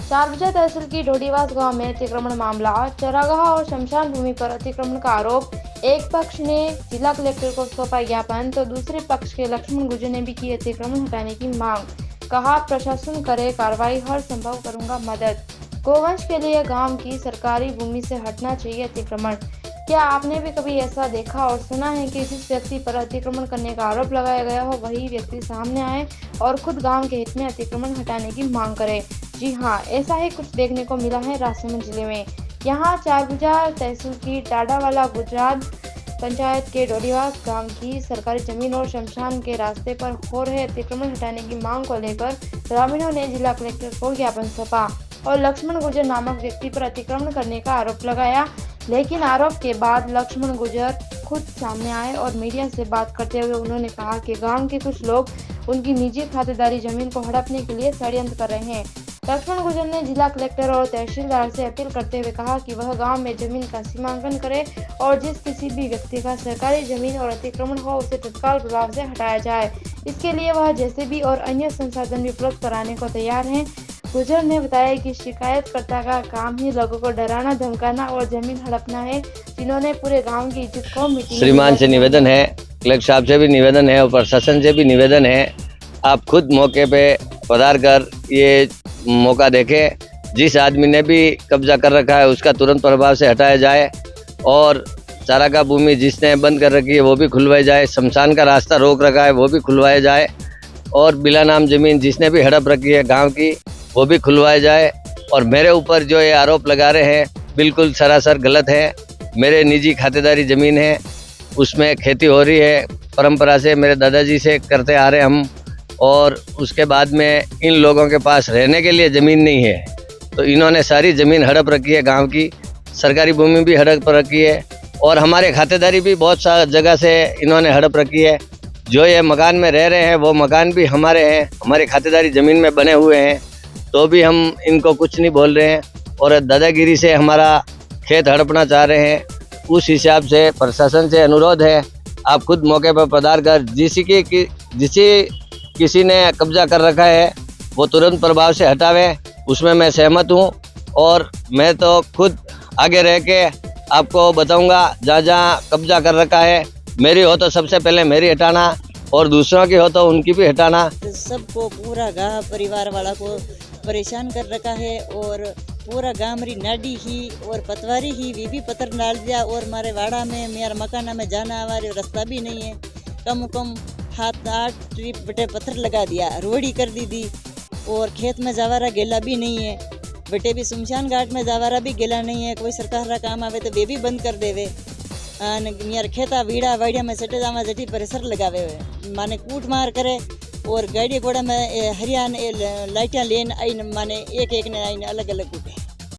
चारबुजा तहसील की ढोडीवास गांव में अतिक्रमण मामला। चरागाह और शमशान भूमि पर अतिक्रमण का आरोप। एक पक्ष ने जिला कलेक्टर को सौंपा ज्ञापन तो दूसरे पक्ष के लक्ष्मण गुर्जर ने भी की अतिक्रमण हटाने की मांग। कहा प्रशासन करे कार्रवाई, हर संभव करूंगा मदद। गोवंश के लिए गांव की सरकारी भूमि से हटना चाहिए अतिक्रमण। क्या आपने भी कभी ऐसा देखा और सुना है कि जिस व्यक्ति पर अतिक्रमण करने का आरोप लगाया गया हो वही व्यक्ति सामने आए और खुद गांव के हित में अतिक्रमण हटाने की मांग करे? जी हाँ, ऐसा ही कुछ देखने को मिला है राजसमंद जिले में। यहाँ चारबुजा तहसील की टाडावाला गुजरात पंचायत के ढोडीवास गांव की सरकारी जमीन और शमशान के रास्ते पर हो रहे अतिक्रमण हटाने की मांग को लेकर ग्रामीणों ने जिला कलेक्टर को ज्ञापन सौंपा और लक्ष्मण गुर्जर नामक व्यक्ति पर अतिक्रमण करने का आरोप लगाया। लेकिन आरोप के बाद लक्ष्मण गुर्जर खुद सामने आए और मीडिया से बात करते हुए उन्होंने कहा कि गांव के कुछ लोग उनकी निजी खातेदारी जमीन को हड़पने के लिए षड्यंत्र कर रहे हैं। लक्ष्मण गुर्जर ने जिला कलेक्टर और तहसीलदार से अपील करते हुए कहा कि वह गांव में जमीन का सीमांकन करे और जिस किसी भी व्यक्ति का सरकारी जमीन और अतिक्रमण हो उसे तत्काल प्रभाव से हटाया जाए। इसके लिए वह जेसीबी और अन्य संसाधन भी उपलब्ध कराने को तैयार हैं। गुर्जर ने बताया कि शिकायतकर्ता का काम ही लोगों को डराना, धमकाना और जमीन हड़पना है, जिन्होंने पूरे गांव की इज्जत को मिट्टी। श्रीमान से निवेदन है, कलेक्टर साहब से भी निवेदन है और प्रशासन से भी निवेदन है, आप खुद मौके पे पधार कर ये मौका देखें। जिस आदमी ने भी कब्जा कर रखा है उसका तुरंत प्रभाव से हटाया जाए और चारागाह भूमि जिसने बंद कर रखी है वो भी खुलवाई जाए, शमशान का रास्ता रोक रखा है वो भी खुलवाया जाए और बिला नाम जमीन जिसने भी हड़प रखी है गांव की वो भी खुलवाया जाए। और मेरे ऊपर जो ये आरोप लगा रहे हैं बिल्कुल सरासर गलत है। मेरे निजी खातेदारी ज़मीन है, उसमें खेती हो रही है, परंपरा से मेरे दादाजी से करते आ रहे हम, और उसके बाद में इन लोगों के पास रहने के लिए ज़मीन नहीं है तो इन्होंने सारी ज़मीन हड़प रखी है, गांव की सरकारी भूमि भी हड़प रखी है और हमारे खातेदारी भी बहुत सा जगह से इन्होंने हड़प रखी है। जो ये मकान में रह रहे हैं वो मकान भी हमारे हैं, हमारे खातेदारी ज़मीन में बने हुए हैं, तो भी हम इनको कुछ नहीं बोल रहे हैं और दादागिरी से हमारा खेत हड़पना चाह रहे हैं। उस हिसाब से प्रशासन से अनुरोध है, आप खुद मौके पर पधार कर किसी ने कब्जा कर रखा है वो तुरंत प्रभाव से हटावे, उसमें मैं सहमत हूँ और मैं तो खुद आगे रह के आपको बताऊंगा जहाँ जहाँ कब्जा कर रखा है। मेरी हो तो सबसे पहले मेरी हटाना और दूसरों की हो तो उनकी भी हटाना। सबको पूरा गाँव परिवार वाला को परेशान कर रखा है और पूरा गाँव मेरी नाडी ही और पतवारी ही वे भी पत्थर डाल दिया और हमारे वाड़ा में मेरा मकाना में जाना हमारे रास्ता भी नहीं है, कम 7-8 ट्रिप बटे पत्थर लगा दिया, रोड़ी कर दी थी और खेत में जावारा गेला भी नहीं है, बटे भी शमशान घाट में जावारा भी गेला नहीं है। कोई सरकार का काम आवे तो वे भी बंद कर देवे यार, खेता वीड़ा वाड़िया में सटे जावा जटी प्रेशर लगावे हुए माने कूट मार करे और गाड़ी घोड़ा में हरियाणा लाइटियाँ लेन आई माने एक ने आई अलग अलग कूटे।